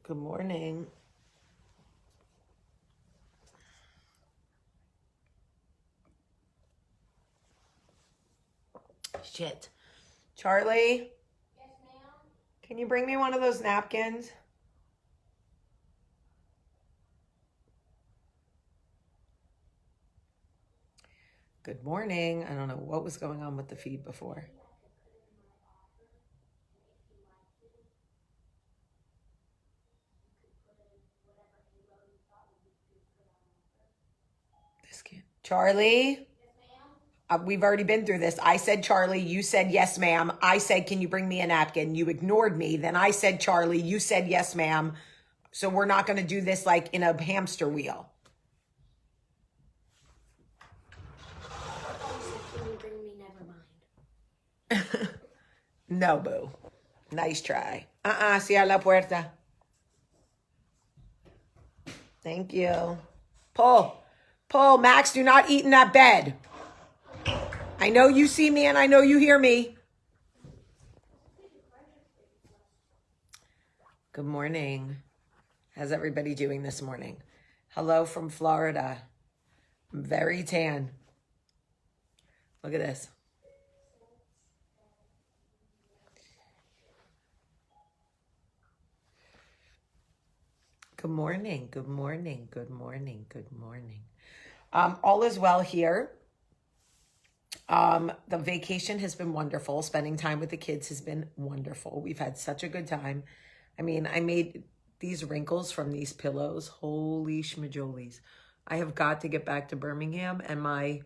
Good morning. Shit. Charlie? Yes, ma'am. Can you bring me one of those napkins? Good morning. I don't know what was going on with the feed before. This kid. Charlie? We've already been through this. I said Charlie, you said yes, ma'am. I said, can you bring me a napkin? You ignored me. Then I said Charlie, you said yes, ma'am. So we're not going to do this like in a hamster wheel. Can you bring me? Never mind. No, boo. Nice try. Cierra la puerta. Thank you. Pull. Max, do not eat in that bed. I know you see me and I know you hear me. Good morning. How's everybody doing this morning? Hello from Florida. I'm very tan. Look at this. Good morning. All is well here. The vacation has been wonderful. Spending time with the kids has been wonderful. We've had such a good time. I mean, I made these wrinkles from these pillows. Holy schmajolies. I have got to get back to Birmingham and my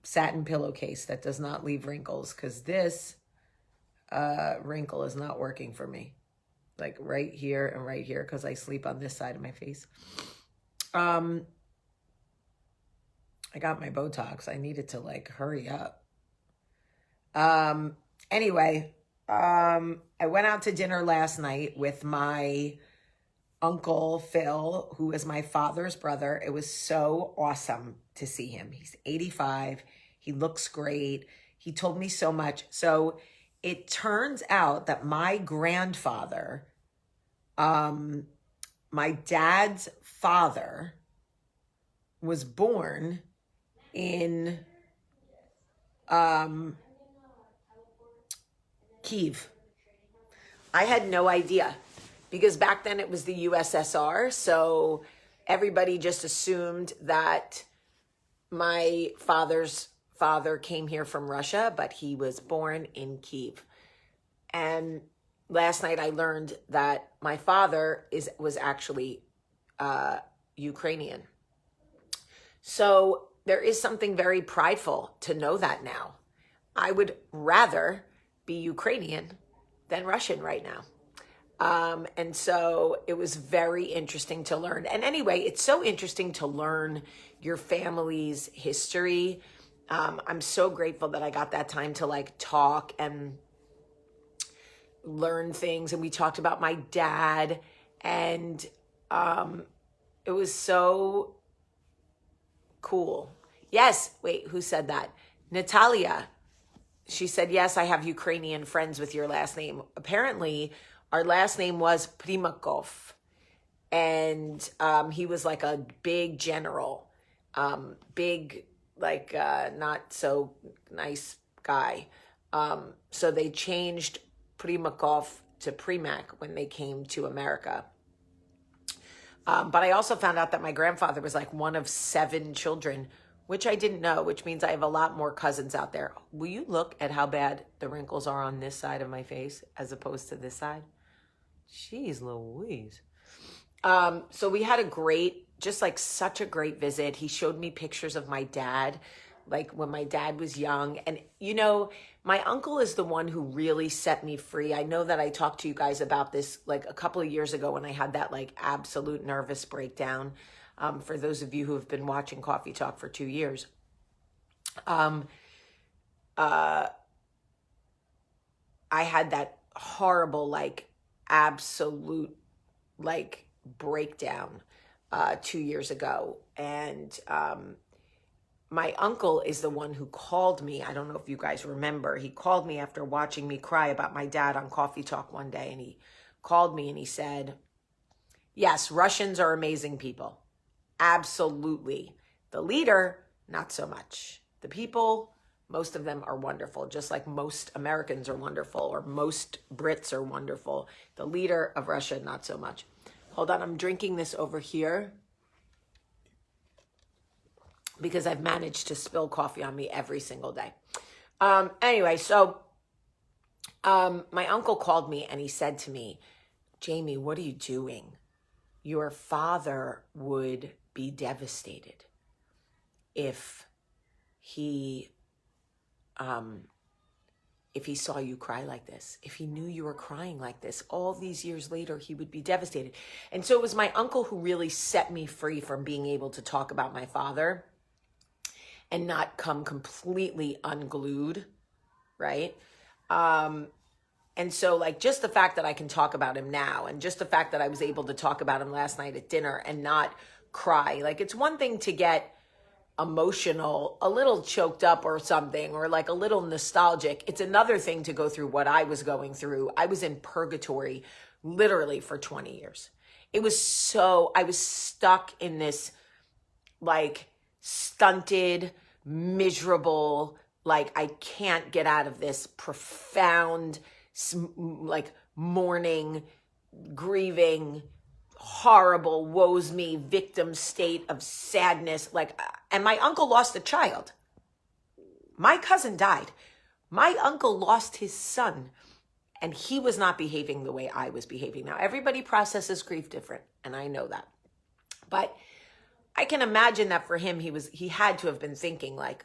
satin pillowcase that does not leave wrinkles, because this wrinkle is not working for me. Like right here and right here, because I sleep on this side of my face. I got my Botox. I needed to like hurry up. Anyway, I went out to dinner last night with my uncle Phil, who is my father's brother. It was so awesome to see him. He's 85. He looks great. He told me so much. So it turns out that my grandfather, my dad's father, was born in Kiev. I had no idea, because back then it was the USSR, so everybody just assumed that my father's father came here from Russia, but he was born in Kiev. And last night I learned that my father was actually Ukrainian. So there is something very prideful to know that now. I would rather be Ukrainian than Russian right now. And so it was very interesting to learn. And anyway, it's so interesting to learn your family's history. I'm so grateful that I got that time to like talk and learn things. And we talked about my dad, and it was so cool. Yes. Wait, who said that? Natalia. She said, yes, I have Ukrainian friends with your last name. Apparently, our last name was Primakov. And he was like a big general. Big, like not so nice guy. So they changed Primakov to Primak when they came to America. But I also found out that my grandfather was like one of 7 children, which I didn't know, which means I have a lot more cousins out there. Will you look at how bad the wrinkles are on this side of my face as opposed to this side? Jeez Louise. So we had a great, just like such a great visit. He showed me pictures of my dad, like when my dad was young. And, you know, my uncle is the one who really set me free. I know that I talked to you guys about this like a couple of years ago when I had that like absolute nervous breakdown. For those of you who have been watching Coffee Talk for 2 years. I had that horrible, like absolute, like breakdown 2 years ago. And my uncle is the one who called me. I don't know if you guys remember. He called me after watching me cry about my dad on Coffee Talk one day. And he called me and he said, Yes, Russians are amazing people. Absolutely. The leader, not so much. The people, most of them are wonderful, just like most Americans are wonderful or most Brits are wonderful. The leader of Russia, not so much. Hold on, I'm drinking this over here because I've managed to spill coffee on me every single day. Anyway, so my uncle called me and he said to me, Jamie, what are you doing? Your father would be devastated if he saw you cry like this, if he knew you were crying like this, all these years later, he would be devastated. And so it was my uncle who really set me free from being able to talk about my father and not come completely unglued, right? And so like just the fact that I can talk about him now and just the fact that I was able to talk about him last night at dinner and not cry. Like it's one thing to get emotional, a little choked up or something, or like a little nostalgic. It's another thing to go through what I was going through. I was in purgatory literally for 20 years. I was stuck in this like stunted, miserable, like I can't get out of this profound, like mourning, grieving, horrible, woes me, victim state of sadness. Like, and my uncle lost a child. My cousin died. My uncle lost his son, and he was not behaving the way I was behaving. Now, everybody processes grief different, and I know that. But I can imagine that for him, he had to have been thinking like,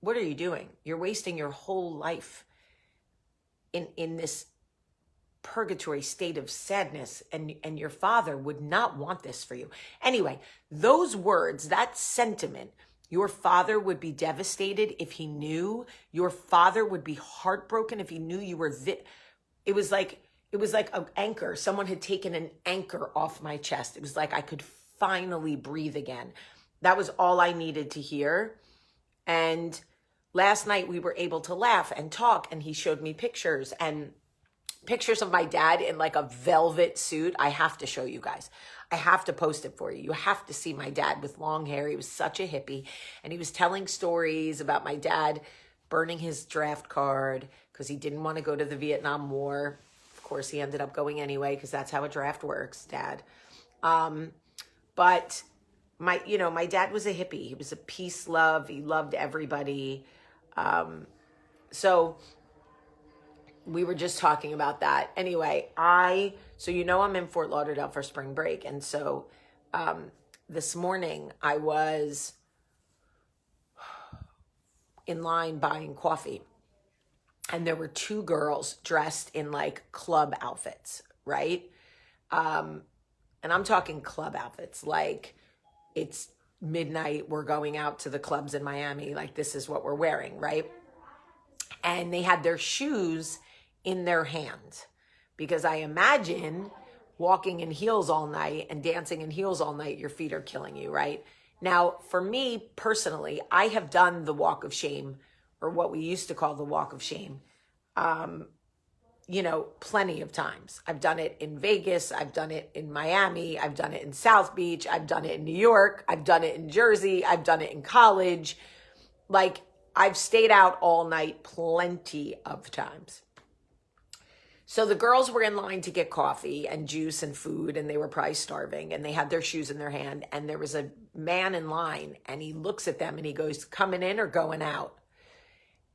what are you doing? You're wasting your whole life in this purgatory state of sadness, and your father would not want this for you. Anyway, those words, that sentiment, your father would be devastated if he knew, your father would be heartbroken if he knew you were it was like an anchor. Someone had taken an anchor off my chest. It was like I could finally breathe again. That was all I needed to hear. And last night we were able to laugh and talk, and he showed me pictures of my dad in like a velvet suit. I have to show you guys. I have to post it for you. You have to see my dad with long hair. He was such a hippie, and he was telling stories about my dad burning his draft card because he didn't want to go to the Vietnam War. Of course, he ended up going anyway because that's how a draft works, Dad. But my dad was a hippie. He was a peace love. He loved everybody. So we were just talking about that. Anyway, I'm in Fort Lauderdale for spring break. And so this morning I was in line buying coffee, and there were two girls dressed in like club outfits, right? And I'm talking club outfits, like it's midnight, we're going out to the clubs in Miami, like this is what we're wearing, right? And they had their shoes in their hand, because I imagine walking in heels all night and dancing in heels all night, your feet are killing you, right? Now, for me personally, I have done the walk of shame, or what we used to call the walk of shame, plenty of times. I've done it in Vegas. I've done it in Miami. I've done it in South Beach. I've done it in New York. I've done it in Jersey. I've done it in college. Like, I've stayed out all night plenty of times. So the girls were in line to get coffee and juice and food, and they were probably starving, and they had their shoes in their hand, and there was a man in line, and he looks at them and he goes, coming in or going out?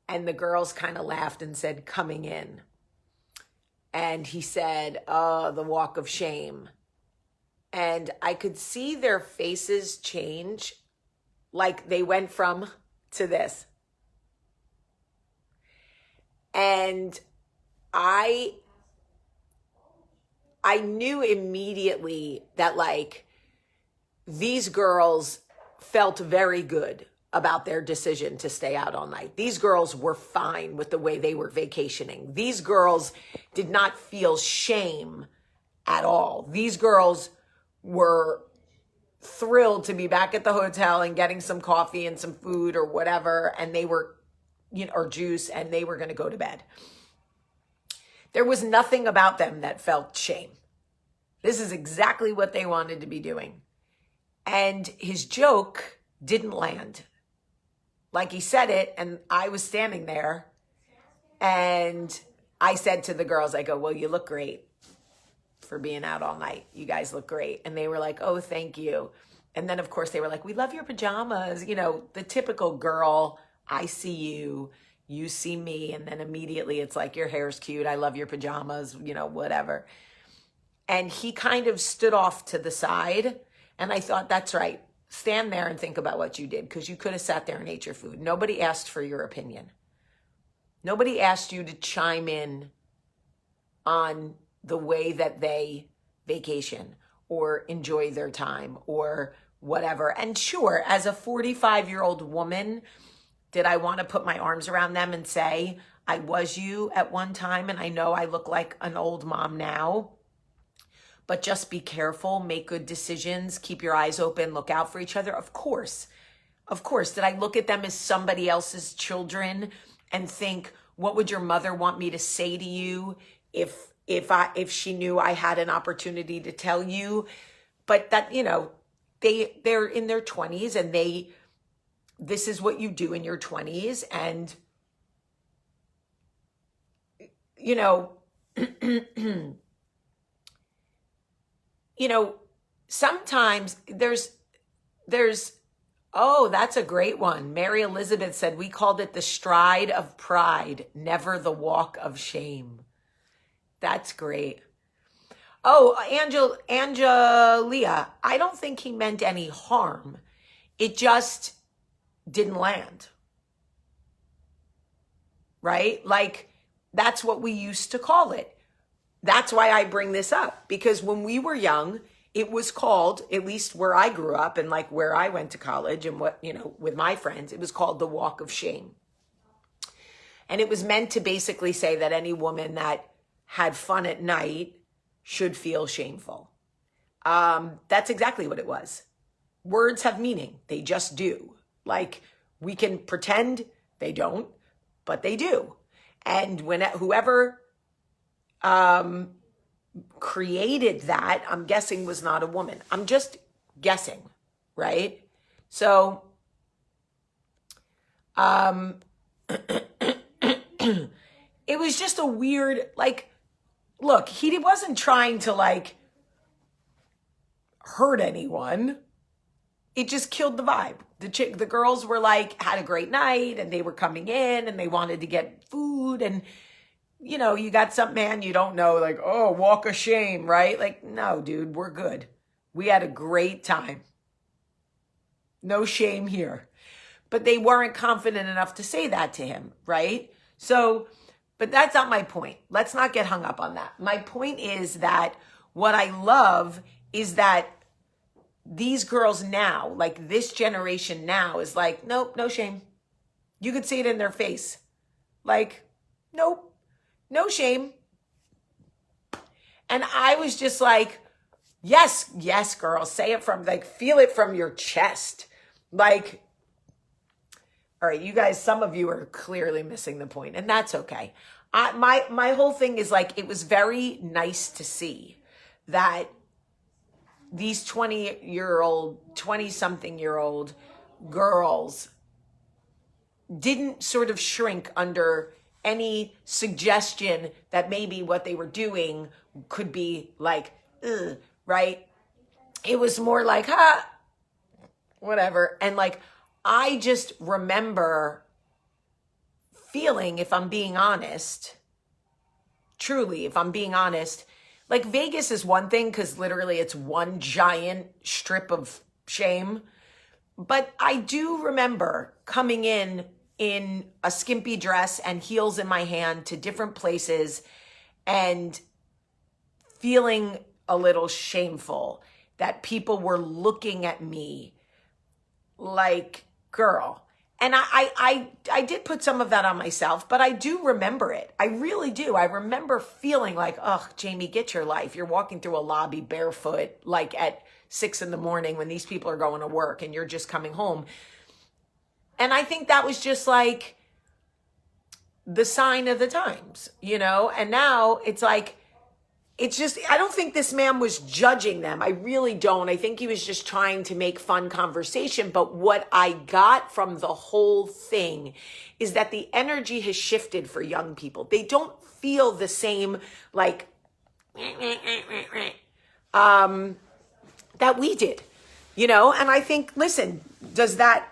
And the girls kind of laughed and said, coming in. And he said, oh, the walk of shame. And I could see their faces change, like they went from to this. And I knew immediately that like these girls felt very good about their decision to stay out all night. These girls were fine with the way they were vacationing. These girls did not feel shame at all. These girls were thrilled to be back at the hotel and getting some coffee and some food or whatever, and they were, or juice, and they were going to go to bed. There was nothing about them that felt shame. This is exactly what they wanted to be doing. And his joke didn't land. Like he said it, and I was standing there, and I said to the girls, I go, well, you look great for being out all night. You guys look great. And they were like, oh, thank you. And then, of course, they were like, we love your pajamas. You know, the typical girl, I see you, you see me. And then immediately it's like, your hair's cute. I love your pajamas, you know, whatever. And he kind of stood off to the side. And I thought, that's right. Stand there and think about what you did, because you could have sat there and ate your food. Nobody asked for your opinion. Nobody asked you to chime in on the way that they vacation or enjoy their time or whatever. And sure, as a 45-year-old woman, did I want to put my arms around them and say, I was you at one time and I know I look like an old mom now? But just be careful, make good decisions, keep your eyes open, look out for each other. Of course. Of course. Did I look at them as somebody else's children and think, what would your mother want me to say to you if she knew I had an opportunity to tell you? But that, you know, they're in their 20s and this is what you do in your 20s. And, you know, you know, sometimes there's, oh, that's a great one. Mary Elizabeth said, we called it the stride of pride, never the walk of shame. That's great. Oh, Angelia, I don't think he meant any harm. It just didn't land. Right? Like, that's what we used to call it. That's why I bring this up, because when we were young, it was called, at least where I grew up and like where I went to college and what, you know, with my friends, it was called the walk of shame. And it was meant to basically say that any woman that had fun at night should feel shameful. That's exactly what it was. Words have meaning. They just do. Like, we can pretend they don't, but they do. And whoever created that, I'm guessing was not a woman. I'm just guessing, right? So, it was just a weird, like, look, he wasn't trying to like hurt anyone. It just killed the vibe. The girls were like, had a great night and they were coming in and they wanted to get food, and you know, you got some man you don't know, like, oh, walk of shame, right? Like, no, dude, we're good. We had a great time. No shame here. But they weren't confident enough to say that to him, right? So, but that's not my point. Let's not get hung up on that. My point is that what I love is that these girls now, like this generation now, is like, nope, no shame. You could see it in their face. Like, nope. No shame. And I was just like, yes, yes, girl, say it from, like, feel it from your chest. Like, all right, you guys, some of you are clearly missing the point, and that's okay. My whole thing is like, it was very nice to see that these 20-something-year-old girls didn't sort of shrink under any suggestion that maybe what they were doing could be like, ugh, right? It was more like, whatever. And like, I just remember feeling, if I'm being honest, truly, if I'm being honest, like Vegas is one thing because literally it's one giant strip of shame. But I do remember coming in a skimpy dress and heels in my hand to different places and feeling a little shameful that people were looking at me like, girl. And I did put some of that on myself, but I do remember it. I really do. I remember feeling like, oh, Jamie, get your life. You're walking through a lobby barefoot, like at 6 a.m. when these people are going to work and you're just coming home. And I think that was just like the sign of the times, you know? And now it's like, it's just, I don't think this man was judging them. I really don't. I think he was just trying to make fun conversation. But what I got from the whole thing is that the energy has shifted for young people. They don't feel the same, like, that we did, you know? And I think, listen,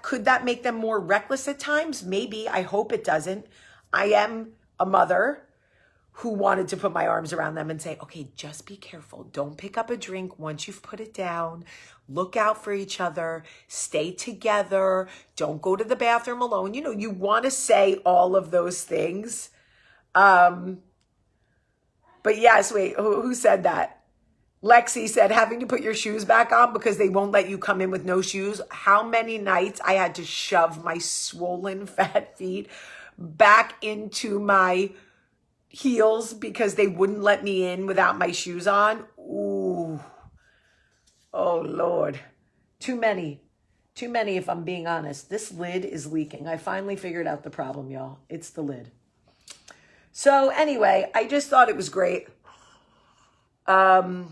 could that make them more reckless at times? Maybe. I hope it doesn't. I am a mother who wanted to put my arms around them and say, okay, just be careful. Don't pick up a drink once you've put it down. Look out for each other. Stay together. Don't go to the bathroom alone. You know, you want to say all of those things. But yes, wait, who said that? Lexi said, having to put your shoes back on because they won't let you come in with no shoes. How many nights I had to shove my swollen fat feet back into my heels because they wouldn't let me in without my shoes on. Ooh. Oh, Lord. Too many if I'm being honest. This lid is leaking. I finally figured out the problem, y'all. It's the lid. So anyway, I just thought it was great. I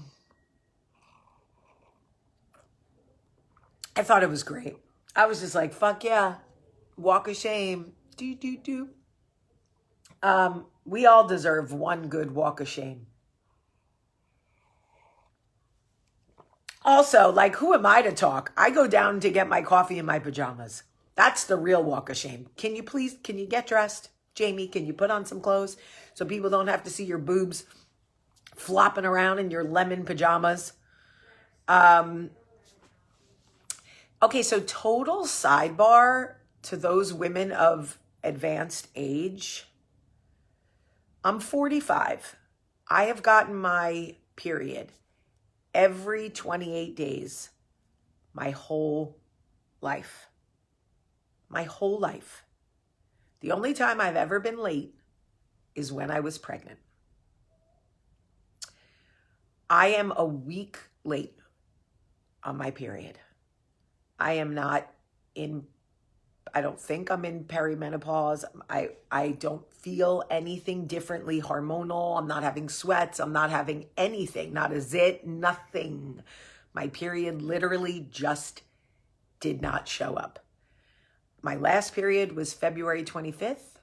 thought it was great. I was just like, fuck yeah. Walk of shame. Do. We all deserve one good walk of shame. Also, like, who am I to talk? I go down to get my coffee in my pajamas. That's the real walk of shame. Can you get dressed? Jamie, can you put on some clothes so people don't have to see your boobs flopping around in your lemon pajamas? Okay, so total sidebar to those women of advanced age. I'm 45. I have gotten my period every 28 days my whole life. My whole life. The only time I've ever been late is when I was pregnant. I am a week late on my period. I am not I don't think I'm in perimenopause. I don't feel anything differently hormonal. I'm not having sweats. I'm not having anything, not a zit, nothing. My period literally just did not show up. My last period was February 25th.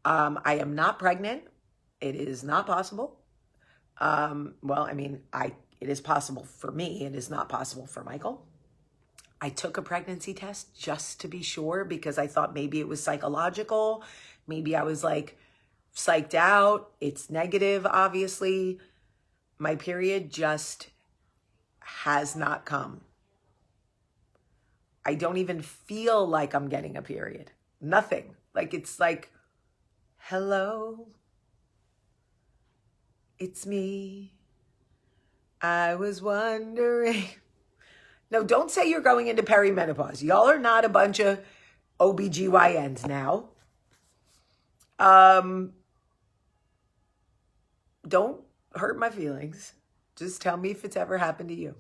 I am not pregnant. It is not possible. Well, I mean, it is possible for me. It is not possible for Michael. I took a pregnancy test just to be sure because I thought maybe it was psychological. Maybe I was like psyched out. It's negative, obviously. My period just has not come. I don't even feel like I'm getting a period. Nothing. Like, it's like, hello, it's me. I was wondering. No, don't say you're going into perimenopause. Y'all are not a bunch of OBGYNs now. Don't hurt my feelings. Just tell me if it's ever happened to you.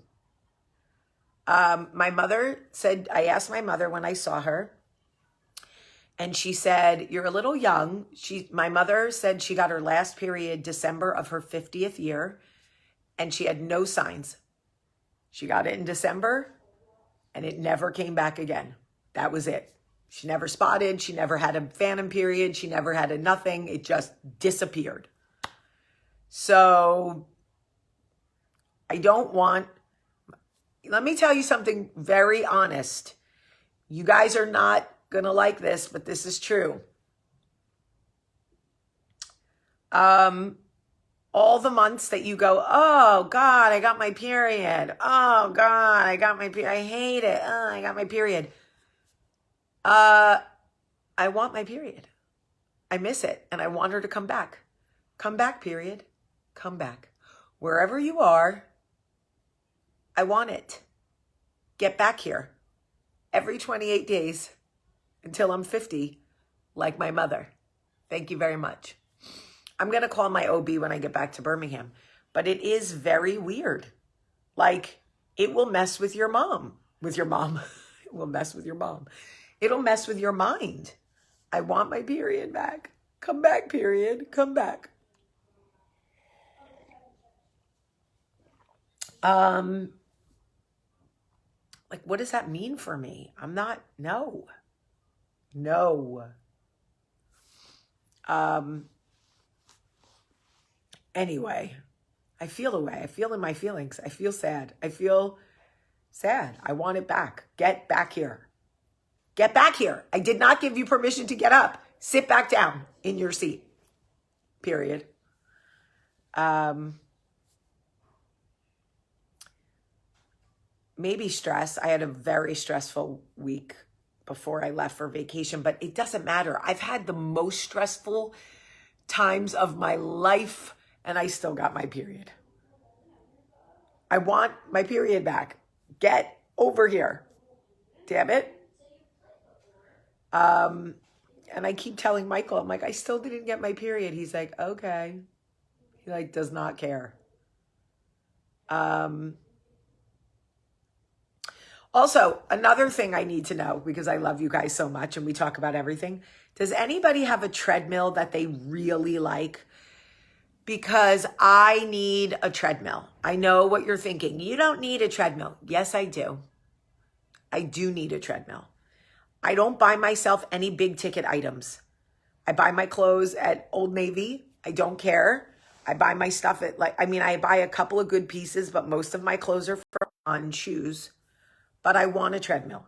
My mother said, I asked my mother when I saw her, and she said, you're a little young. My mother said she got her last period December of her 50th year, and she had no signs. She got it in December, and it never came back again. That was it. She never spotted. She never had a phantom period. She never had a nothing. It just disappeared. So I don't want... Let me tell you something very honest. You guys are not going to like this, but this is true. All the months that you go, oh, God, I got my period. Oh, God, I got my period. I hate it. Oh, I got my period. I want my period. I miss it, and I want her to come back. Come back, period. Come back. Wherever you are, I want it. Get back here. Every 28 days until I'm 50, like my mother. Thank you very much. I'm going to call my OB when I get back to Birmingham. But it is very weird. Like, it will mess with your mom. With your mom. It will mess with your mom. It'll mess with your mind. I want my period back. Come back, period. Come back. Like, what does that mean for me? I'm not, no. No. Anyway, I feel away. I feel in my feelings. I feel sad. I feel sad. I want it back. Get back here. Get back here. I did not give you permission to get up. Sit back down in your seat. Period. Maybe stress. I had a very stressful week before I left for vacation, but it doesn't matter. I've had the most stressful times of my life, and I still got my period. I want my period back. Get over here. Damn it. And I keep telling Michael, I'm like, I still didn't get my period. He's like, okay. He like does not care. Also, another thing I need to know, because I love you guys so much and we talk about everything. Does anybody have a treadmill that they really like? Because I need a treadmill. I know what you're thinking. You don't need a treadmill. Yes, I do. I do need a treadmill. I don't buy myself any big ticket items. I buy my clothes at Old Navy. I don't care. I buy my stuff at I buy a couple of good pieces, but most of my clothes are on shoes. But I want a treadmill.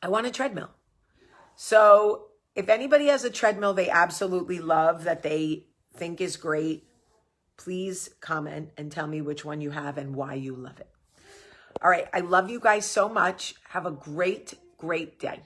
I want a treadmill. So if anybody has a treadmill they absolutely love, that they think is great, please comment and tell me which one you have and why you love it. All right. I love you guys so much. Have a great, great day.